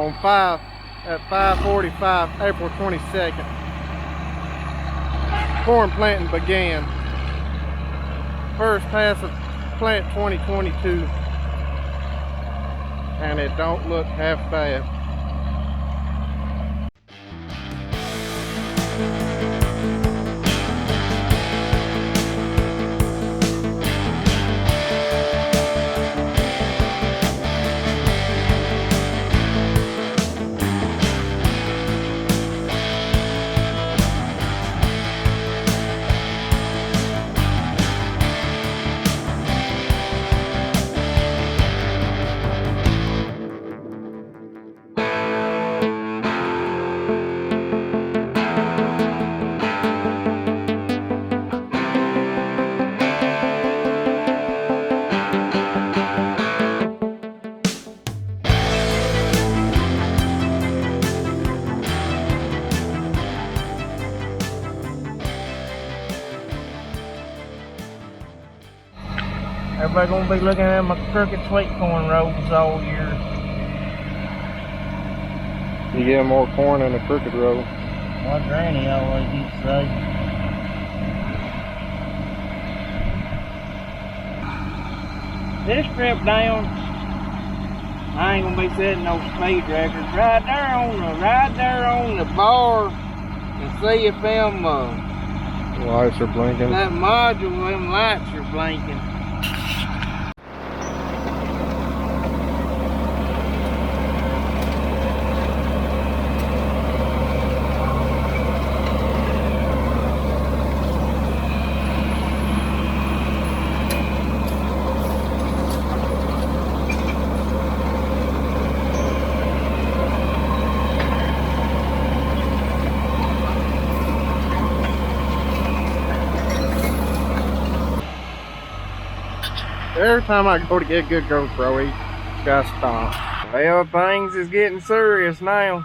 on 5:45, April 22nd. Corn planting began. First pass of plant 2022, and it don't look half bad. Everybody gonna be looking at my crooked sweet corn rows all year. You get more corn in a crooked row. My granny always used to say. This trip down, I ain't gonna be setting no speed records. Right there on the bar, and see if them Lights are blinking. that module, them lights are blinking. Every time I go to get good GoPro, he gotta stop. Well, things is getting serious now.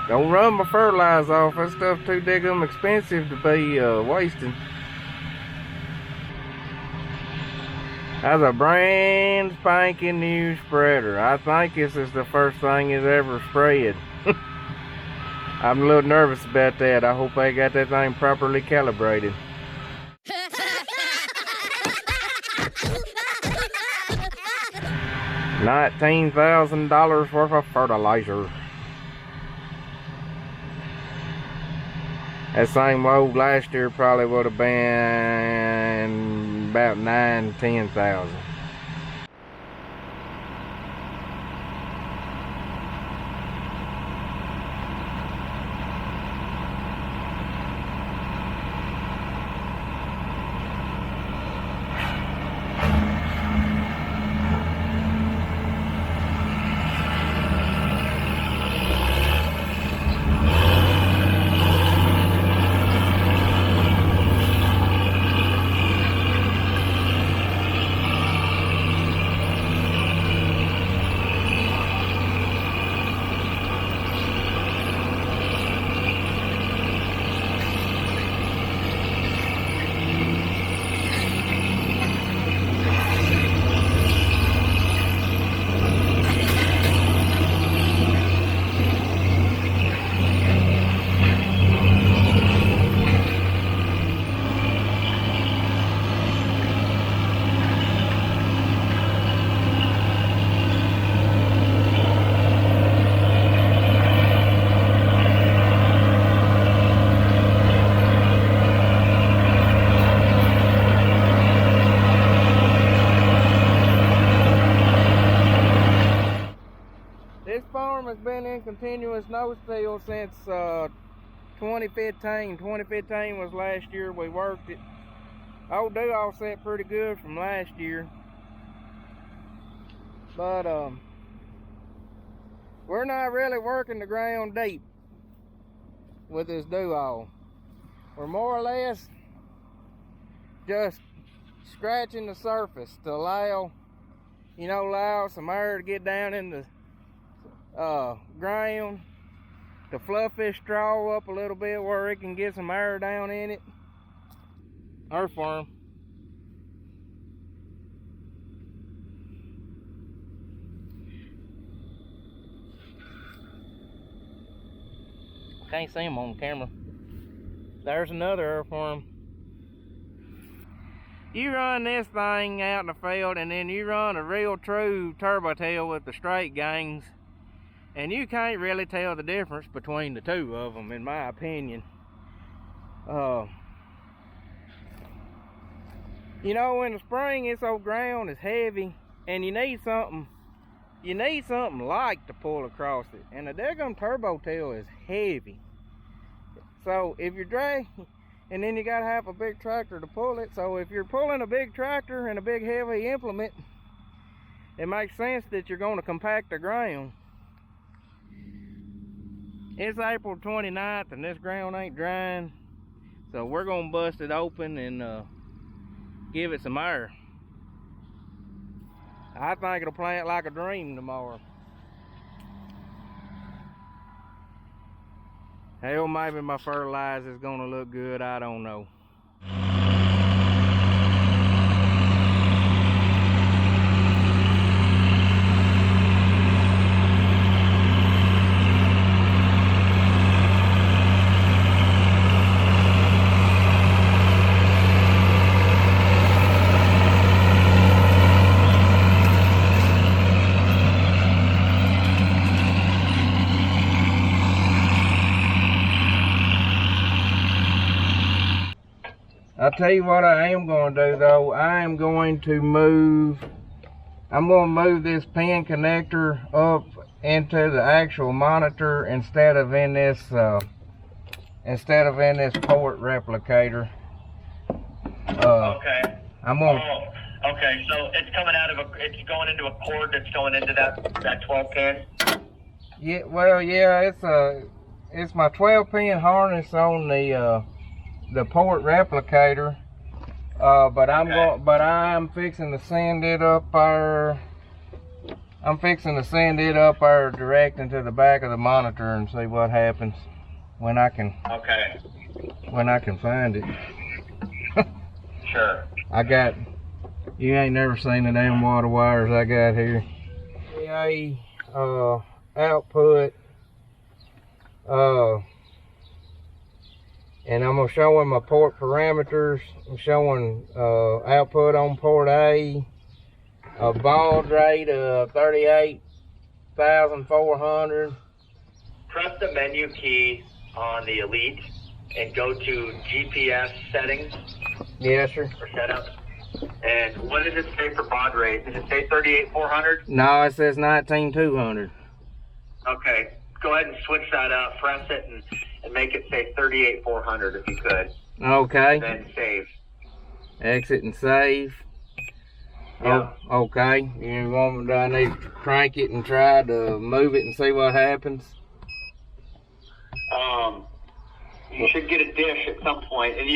Don't run my fertilizer off. That stuff too daggum expensive to be wasting. That's a brand spanking new spreader. I think this is the first thing it's ever sprayed. I'm a little nervous about that. I hope they got that thing properly calibrated. $19,000 worth of fertilizer. That same load last year probably would have been about $9,000–10,000. This farm has been in continuous no-till since 2015. 2015 was last year we worked it. Old do all set pretty good from last year. But we're not really working the ground deep with this do-all. We're more or less just scratching the surface to allow some air to get down in the ground, to fluff this straw up a little bit where it can get some air down in it. Our farm. Can't see them on camera. There's another airform. You run this thing out in the field, and then you run a real true turbo tail with the straight gangs, and you can't really tell the difference between the two of them, in my opinion. You know, in the spring, this old ground is heavy, and you need something light to pull across it, and the daggum turbo tail is heavy. So if you're dragging, and then you gotta have a big tractor to pull it. So if you're pulling a big tractor and a big heavy implement, it makes sense that you're gonna compact the ground. It's April 29th and this ground ain't drying. So we're gonna bust it open and give it some air. I think it'll plant like a dream tomorrow. Hell, maybe my fertilizer is gonna look good, I don't know. I'll tell you what I am going to do though. I'm going to move this pin connector up into the actual monitor instead of in this port replicator. Okay. Okay, so it's coming out of it's going into a cord that's going into that 12 pin. Yeah, well, yeah, it's my 12 pin harness on the port replicator, but I'm fixing to send it up there. I'm fixing to send it up there direct into the back of the monitor and see what happens when I can. Okay. When I can find it. Sure. You ain't never seen the damn water wires I got here. Output. And I'm going to show him my port parameters. I'm showing output on port A, a baud rate of 38,400. Press the menu key on the Elite and go to GPS settings. Yes, sir. Or setup. And what does it say for baud rate? Does it say 38,400? No, it says 19,200. Okay. Go ahead and switch that up. Press it and make it say 38,400 if you could. Okay. Then save. Exit and save. Yeah. Oh, okay. Do I need to crank it and try to move it and see what happens? You should get a dish at some point. And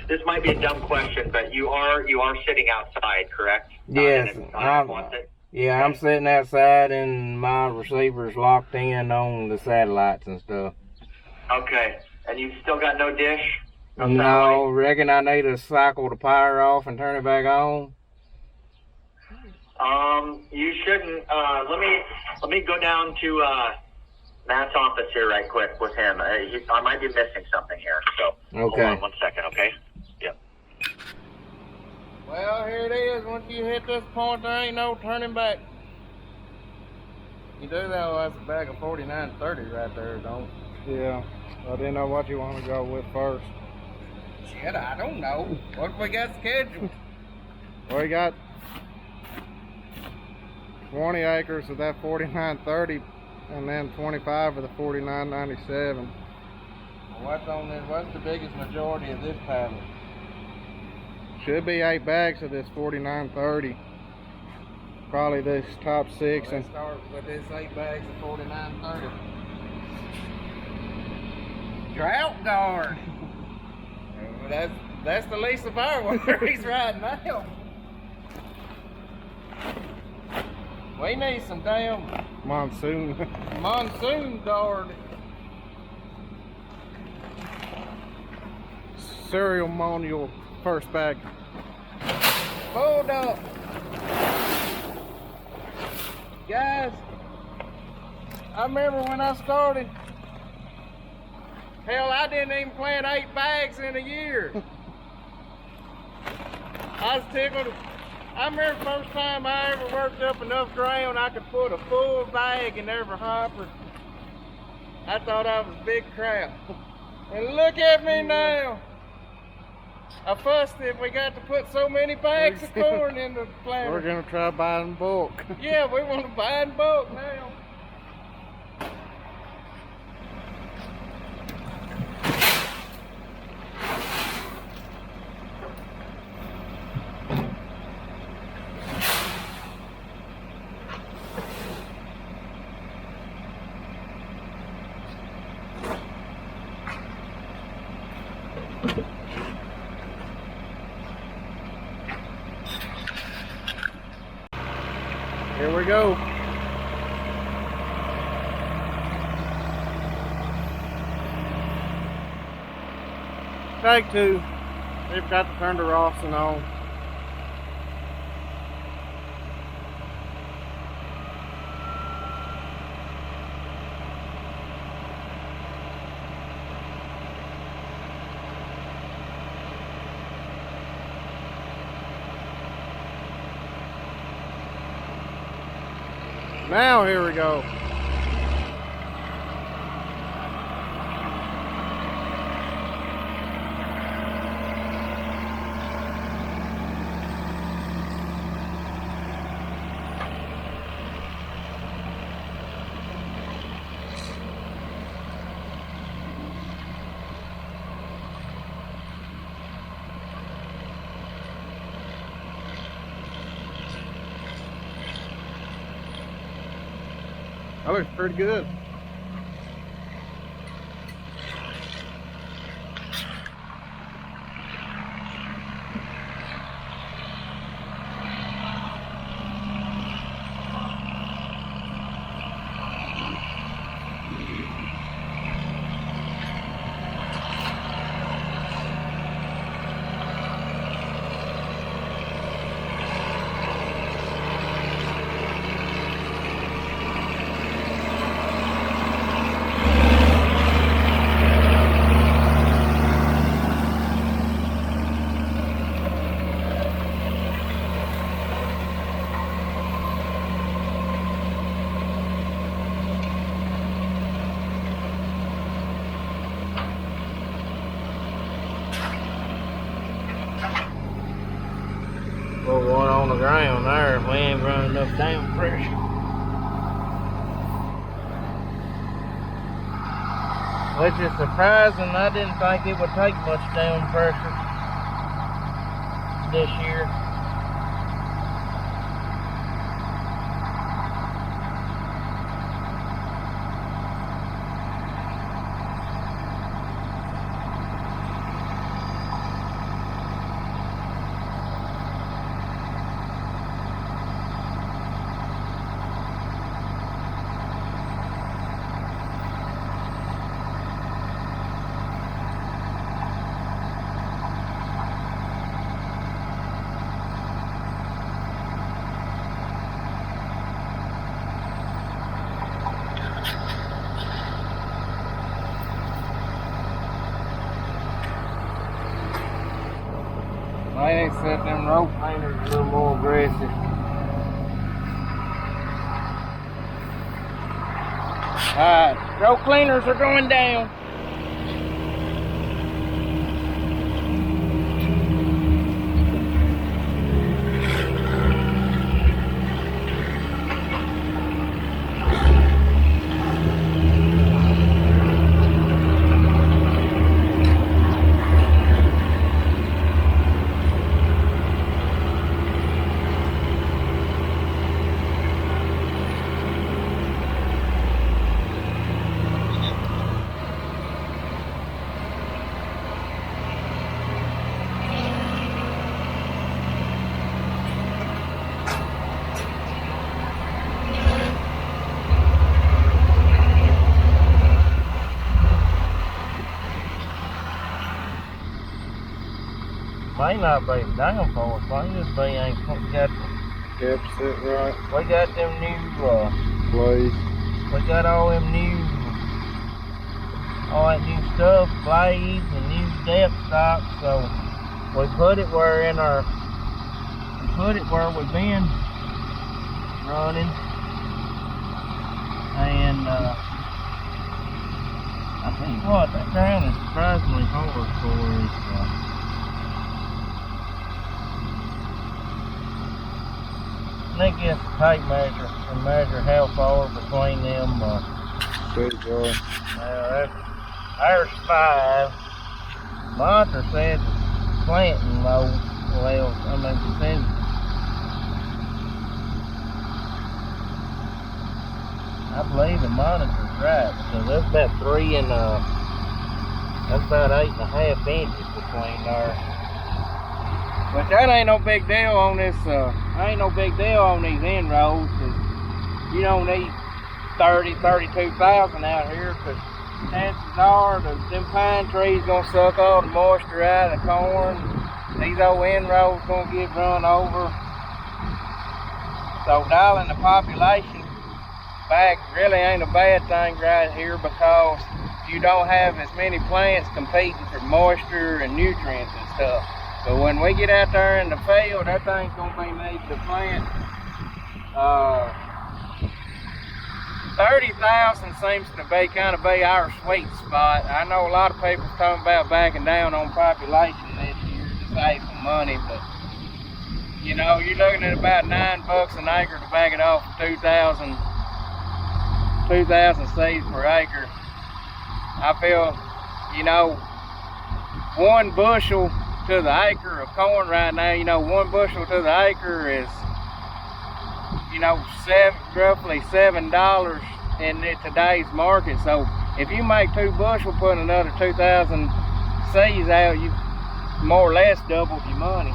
this might be a dumb question, but you are sitting outside, correct? Yes. I'm sitting outside and my receiver's locked in on the satellites and stuff. Okay. And you still got no dish? No, reckon I need to cycle the power off and turn it back on. You shouldn't. Let me go down to Matt's office here right quick with him. I might be missing something here. So okay. Hold on 1 second, okay? Yep. Well, here it is. Once you hit this point, there ain't no turning back. You do that, that's a bag of 4930 right there, don't you? Yeah. I didn't know what you want to go with first. Shit, I don't know. What we got scheduled? We got 20 acres of that 4930 and then 25 of the 4997. What's on this? What's the biggest majority of this paddle? Should be 8 bags of this 4930. Probably this top 6. Well, And let's start with this 8 bags of 4930. Drought guard. That's the least of our worries right now. We need some damn monsoon. monsoon guard. Ceremonial first bag. Hold up. Guys, I remember when I started Hell, I didn't even plant 8 bags in a year. I was tickled. I remember the first time I ever worked up enough ground I could put a full bag in every hopper. I thought I was big crap. And look at me now. I fussed if we got to put so many bags of corn in the planter. We're gonna try buying bulk. Yeah, we want to buy in bulk now. Here we go. Take 2. They've got to turn the Rawson on. Now here we go. That looks pretty good. Put one on the ground there if we ain't running enough down pressure. Which is surprising. I didn't think it would take much down pressure this year. They ain't set them rope painters a little more aggressive. Alright, rope cleaners are going down. May not be down for us, may just be ain't got Yep, sit right. we got them new Please. we got all them new all that new stuff, blades and new depth stock. So we put it where we've been running, and I tell you what, that ground is surprisingly hard for us. They get the tape measure and measure how far between them. Good boy. There's 5. Monster said planting low. Well, I mean, it says I believe the monitor's right, because that's about 3 and that's about 8.5 inches between there. But that ain't no big deal on this. Ain't no big deal on these end rows, because you don't need 32,000 out here, because chances are them pine trees gonna suck all the moisture out of the corn. These old end rows gonna get run over. So dialing the population back really ain't a bad thing right here, because you don't have as many plants competing for moisture and nutrients and stuff. But when we get out there in the field, that thing's gonna be made to plant. 30,000 seems to be kind of our sweet spot. I know a lot of people talking about backing down on population this year to save some money, but you know, you're looking at about $9 an acre to back it off 2,000 seeds per acre. I feel, you know, 1 bushel to the acre of corn right now, you know, 1 bushel to the acre is, you know, roughly $7 in today's market. So if you make 2 bushel putting another 2,000 seeds out, you more or less doubled your money.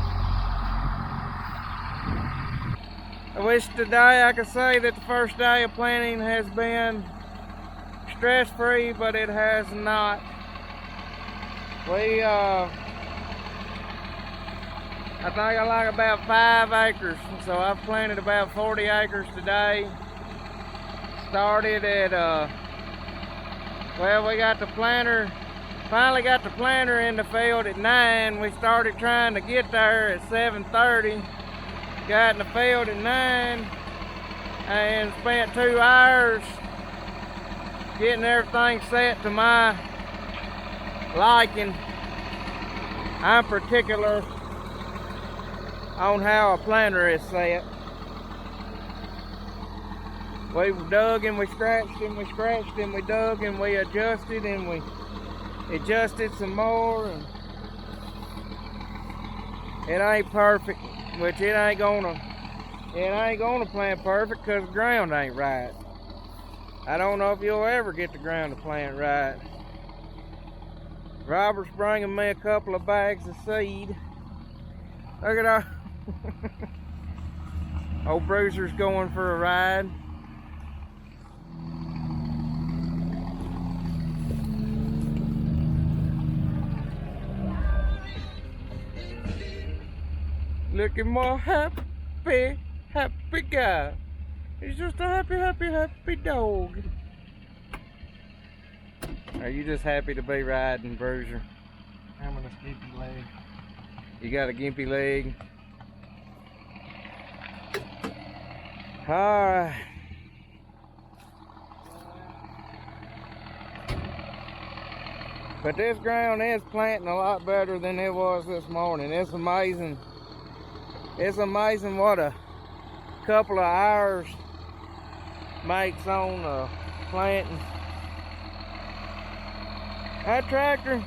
I wish today I could say that the first day of planting has been stress-free, but it has not. I think I like about 5 acres, so I've planted about 40 acres today. Started at, well, we got the planter, finally got the planter in the field at 9. We started trying to get there at 7:30. Got in the field at 9 and spent 2 hours getting everything set to my liking. I'm particular on how a planter is set. We dug and we scratched and we scratched and we dug and we adjusted and we adjusted some more, and it ain't perfect, which it ain't gonna plant perfect because the ground ain't right. I don't know if you'll ever get the ground to plant right. Robert's bringing me a couple of bags of seed. Look at our old Bruiser's going for a ride. Look at my happy guy. He's just a happy dog. Are you just happy to be riding, Bruiser? I'm on a skimpy leg. You got a gimpy leg? Alright. But this ground is planting a lot better than it was this morning. It's amazing. It's amazing what a couple of hours makes on planting. That tractor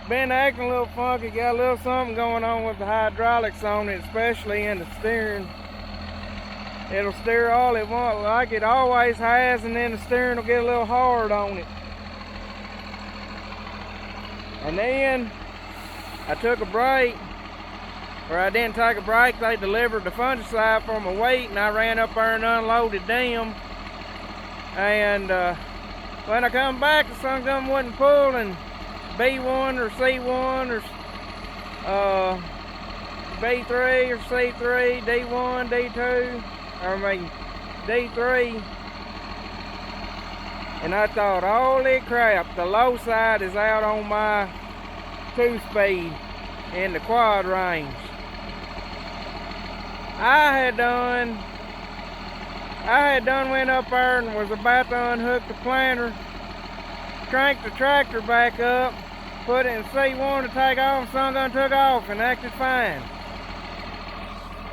been acting a little funky, got a little something going on with the hydraulics on it, especially in the steering. It'll steer all it wants, like it always has, and then the steering will get a little hard on it. And then I took a break, or I didn't take a break. They delivered the fungicide for my wheat, and I ran up there and unloaded them. And when I come back, the sun gun wasn't pulling B1 or C1 or B3 or C3, D1, D2, I mean D3. And I thought, holy crap, the low side is out on my 2-speed in the quad range. I had done went up there and was about to unhook the planter, cranked the tractor back up, put it in C1 to take off, sun gun took off and acted fine.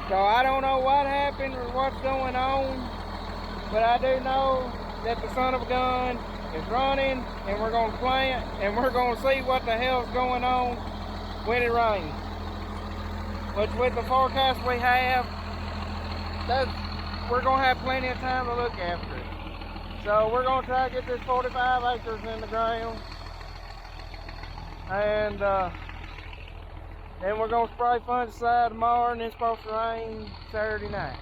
So I don't know what happened or what's going on, but I do know that the son of a gun is running, and we're going to plant, and we're going to see what the hell's going on when it rains. Which with the forecast we have, we're going to have plenty of time to look after it. So we're going to try to get this 45 acres in the ground, and then we're going to spray fungicide tomorrow, and it's supposed to rain Saturday night.